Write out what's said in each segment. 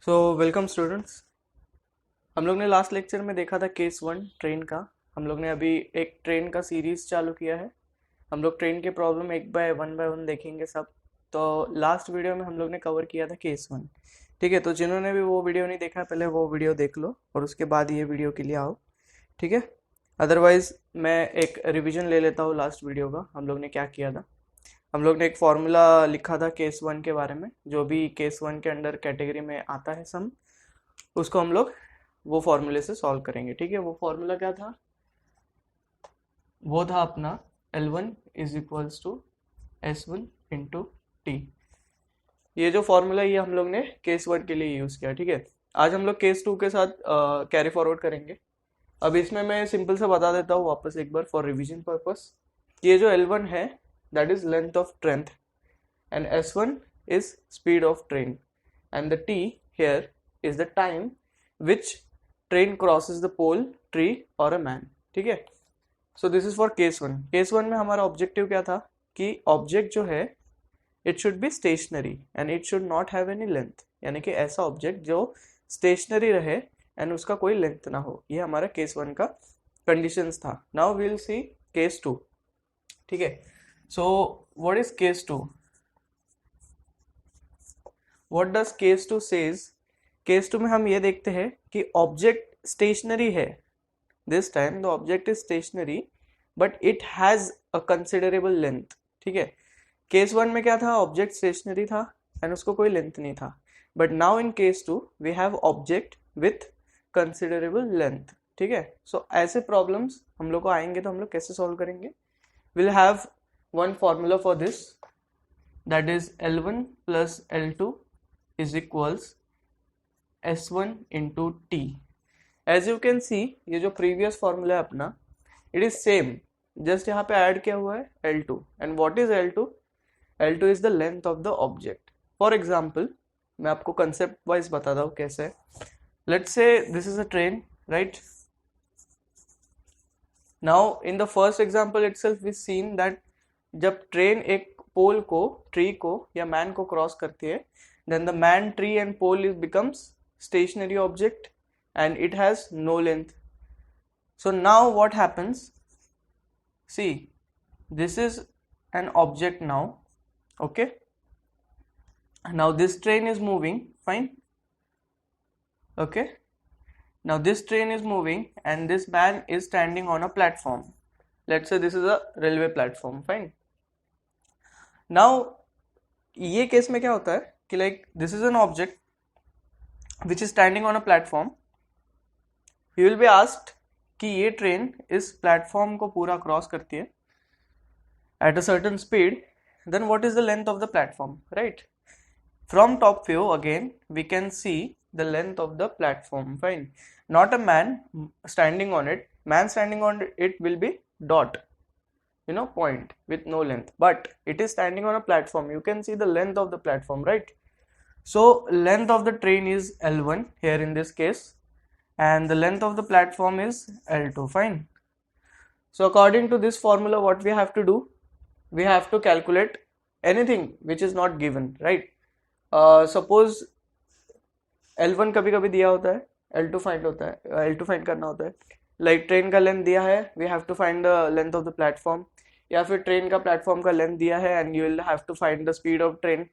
So welcome students. हम लोग ने लास्ट लेक्चर में देखा था केस वन ट्रेन का। हम लोग ने अभी एक ट्रेन का सीरीज चालू किया है। हम लोग ट्रेन के प्रॉब्लम एक बाय वन देखेंगे सब। तो लास्ट वीडियो में हम लोग ने कवर किया था केस वन। ठीक है, तो जिन्होंने भी वो वीडियो नहीं देखा पहले वो वीडियो देख लो और उसके बाद ये वीडियो के लिए आओ। ठीक है, अदरवाइज मैं एक रिवीजन ले लेता हूँ लास्ट वीडियो का। हम लोग ने क्या किया था, हम लोग ने एक फॉर्मूला लिखा था केस वन के बारे में। जो भी केस वन के अंडर कैटेगरी में आता है सम, उसको हम लोग वो फॉर्मूले से सॉल्व करेंगे। ठीक है, वो फॉर्मूला क्या था? वो था अपना L1 is equals to S1 into T. ये जो फॉर्मूला ये हम लोग ने केस वन के लिए यूज किया। ठीक है, आज हम लोग केस टू के साथ कैरी फॉरवर्ड करेंगे। अब इसमें मैं सिंपल से बता देता हूँ वापस एक बार फॉर रिवीजन पर्पस। ये जो L1 है that is length of train and S1 is speed of train and the T here is the time which train crosses the pole, tree or a man. ठीक है, so this is for case one. Case one में हमारा objective क्या था कि object जो है it should be stationary and it should not have any length, यानी कि ऐसा ऑब्जेक्ट जो स्टेशनरी रहे एंड उसका कोई लेंथ ना हो। ये हमारा केस वन का कंडीशंस था। Now we will see case two. ठीक है, so what is case two? What does case two says? Case two में हम ये देखते हैं कि ऑब्जेक्ट स्टेशनरी है। This time the object is stationary but it has a considerable length. ठीक है, केस वन में क्या था? ऑब्जेक्ट स्टेशनरी था एंड उसको कोई लेंथ नहीं था। But now in case two we have object with considerable length. ठीक है, सो ऐसे प्रॉब्लम्स हम लोग को आएंगे तो हम लोग कैसे सॉल्व करेंगे? Will have one formula for this, that is L1 plus L2 is equals S1 into T. As you can see, ये जो previous formula है अपना, it is same, just यहाँ पे add किया हुआ है L2. And what is L2? L2 is the length of the object. For example, मैं आपको concept wise बताता हूँ कैसे। Let's say this is a train, right? Now in the first example itself we've seen that जब train एक पोल को, tree को या मैन को क्रॉस करती है, then the man, tree and pole becomes stationary object and it has no length. So now what happens? See, this is an object now. Okay, now this train is moving, fine. Okay, now this train is moving and this man is standing on a platform. Let's say this is a railway platform, fine. Now ये case में क्या होता है कि like this is an object which is standing on a platform. You will be asked कि ये train इस platform को पूरा क्रॉस करती है at a certain speed, then what is the length of the platform, right? From top view again we can see the length of the platform, fine. Not a man standing on it. Man standing on it will be dot, you know, point with no length, but it is standing on a platform. You can see the length of the platform, right? So length of the train is L1 here in this case and the length of the platform is L2, fine. So according to this formula what we have to do, we have to calculate anything which is not given, right? Suppose L1 कभी कभी दिया होता है, L2 find होता है, L2 find करना होता है। लाइक ट्रेन का लेंथ दिया है, we have to find the length of the platform, या फिर ट्रेन का प्लेटफॉर्म का लेंथ दिया है and you will have to find the speed of train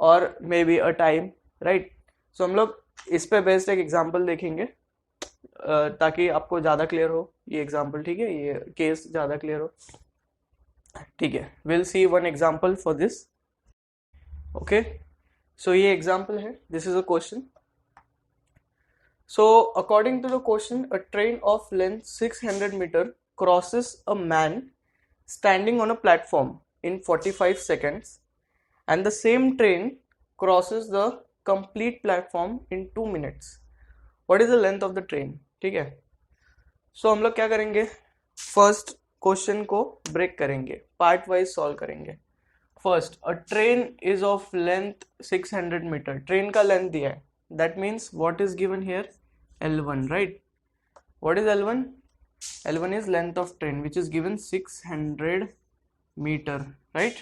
और maybe a time, right? So हम लोग इस पे बेस्ड एक एग्जांपल देखेंगे ताकि आपको ज़्यादा क्लियर हो ये एग्जांपल। ठीक है, ये केस ज़्यादा क्लियर हो। ठीक है, will see one example for this. Okay, so ये एग्जांपल है, this is a question. So according to the question, a train of length 600 meter crosses a man standing on a platform in 45 seconds and the same train crosses the complete platform in 2 minutes. What is the length of the train? ठीक है, so हम लोग क्या करेंगे, first question को break करेंगे, part wise solve करेंगे। First, a train is of length 600 metre, train का लेंथ दिया है, that means what is given here? L1, right? What is L1? L1 is length of train which is given 600 meter, right?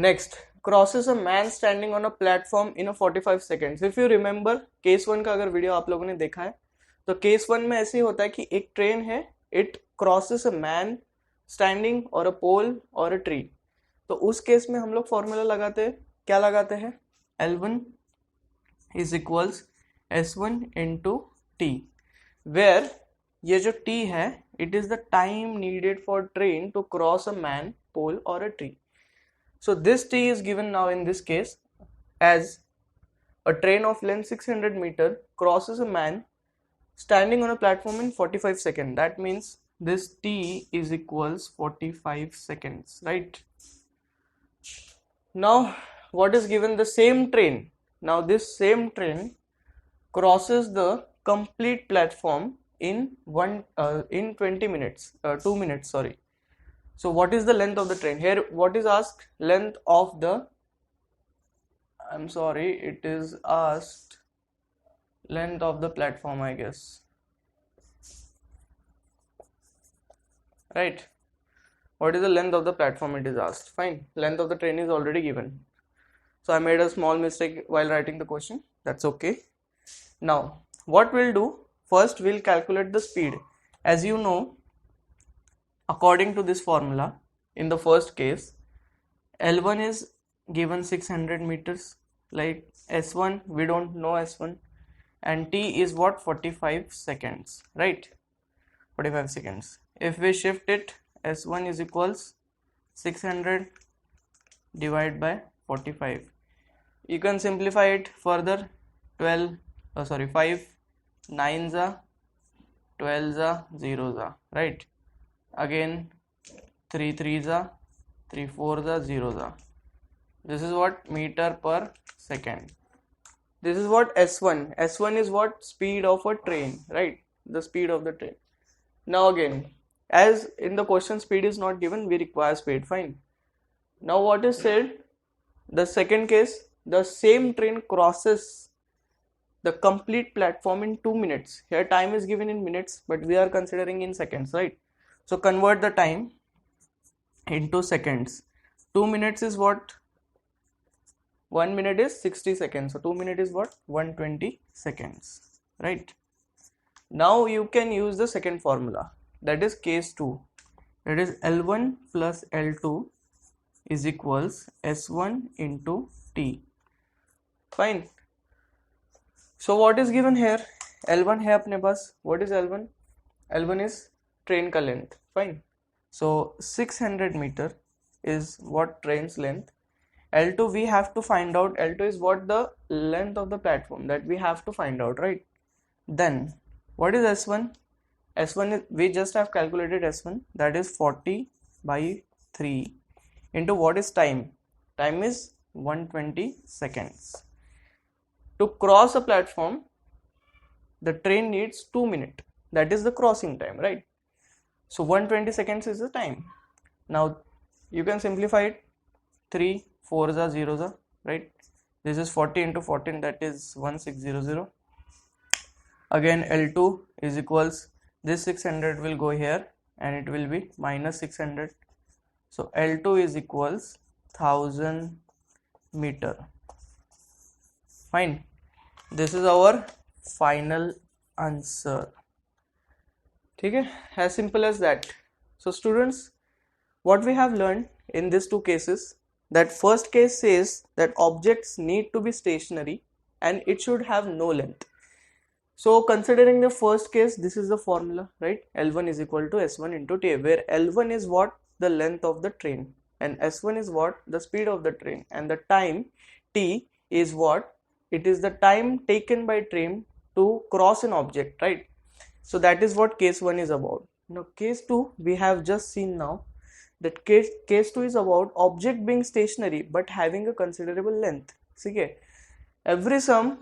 Next, crosses a man standing on a platform in a 45 seconds. If you remember case 1 का अगर video आप लोगों ने देखा है तो case 1 में ऐसे ही होता है कि एक ट्रेन है, it crosses a man standing और अ पोल और अ ट्री. तो उस केस में हम लोग फॉर्मूला लगाते हैं, क्या लगाते हैं, L1 is equals S1 into T, where ये जो T है it is the time needed for train to cross a man, pole और a tree. So this T is given now in this case as a train of length 600 meter crosses a man standing on a platform in 45 seconds. That means this T is equals 45 seconds, right? Now what is given, the same train. Now this same train crosses the complete platform in 20 minutes, 2 minutes, sorry. So what is the length of the train? Here what is asked? Length of the, I'm sorry, it is asked length of the platform, I guess. Right? What is the length of the platform it is asked? Fine. Length of the train is already given. So I made a small mistake while writing the question. That's okay. Now what we'll do? First we'll calculate the speed. As you know, according to this formula, in the first case, L1 is given 600 meters, like S1, we don't know S1, and T is what, 45 seconds, right? 45 seconds. If we shift it, S1 is equals 600 divided by 45. You can simplify it further. 5 9s are 12s are 0s are, right? Again 3 3s are 3 4s are 0s are. This is what, meter per second. This is what S1. S1 is what, speed of a train, right? The speed of the train. Now again, as in the question speed is not given, we require speed. Fine. Now what is said, the second case, the same train crosses the complete platform in 2 minutes. Here time is given in minutes, but we are considering in seconds, right? So convert the time into seconds. 2 minutes is what, 1 minute is 60 seconds, so 2 minutes is what, 120 seconds, right? Now you can use the second formula, that is case 2, that is L1 plus L2 is equals S1 into T. Fine. So what is given here, L1 है अपने पास. What is L1? L1 is train का length. Fine. So 600 meter is what train's length. L2 we have to find out. L2 is what, the length of the platform, that we have to find out, right? Then what is S1? S1 is, we just have calculated S1, that is 40 by 3 into what is time. Time is 120 seconds. To cross a platform, the train needs 2 minutes. That is the crossing time, right? So 120 seconds is the time. Now you can simplify it. 3 4s are 0s are, right? This is 40 into 14, that is 1600. Again L2 is equals, this 600 will go here and it will be minus 600. So L2 is equals 1000 meter. Fine. This is our final answer. ठीक है, as simple as that. So students, what we have learned in these two cases, that first case says that objects need to be stationary and it should have no length. So considering the first case, this is the formula, right? L1 is equal to S1 into T, where L1 is what, the length of the train, and S1 is what, the speed of the train, and the time T is what, it is the time taken by train to cross an object, right? So that is what case 1 is about. Now case 2 we have just seen now, that case 2 is about object being stationary but having a considerable length. Okay, every sum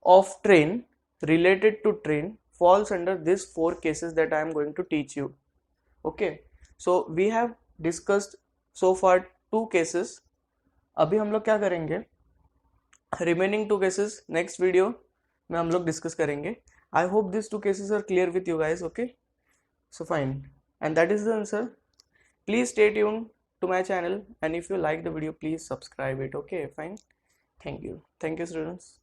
of train related to train falls under these 4 cases that I am going to teach you. Okay, so we have discussed so far 2 cases. अभी हम लोग क्या करेंगे, remaining 2 cases next video में हम लोग discuss करेंगे. I hope these 2 cases are clear with you guys. Okay, so fine, and that is the answer. Please stay tuned to my channel, and if you like the video, please subscribe it. Okay, fine. Thank you. Thank you, students.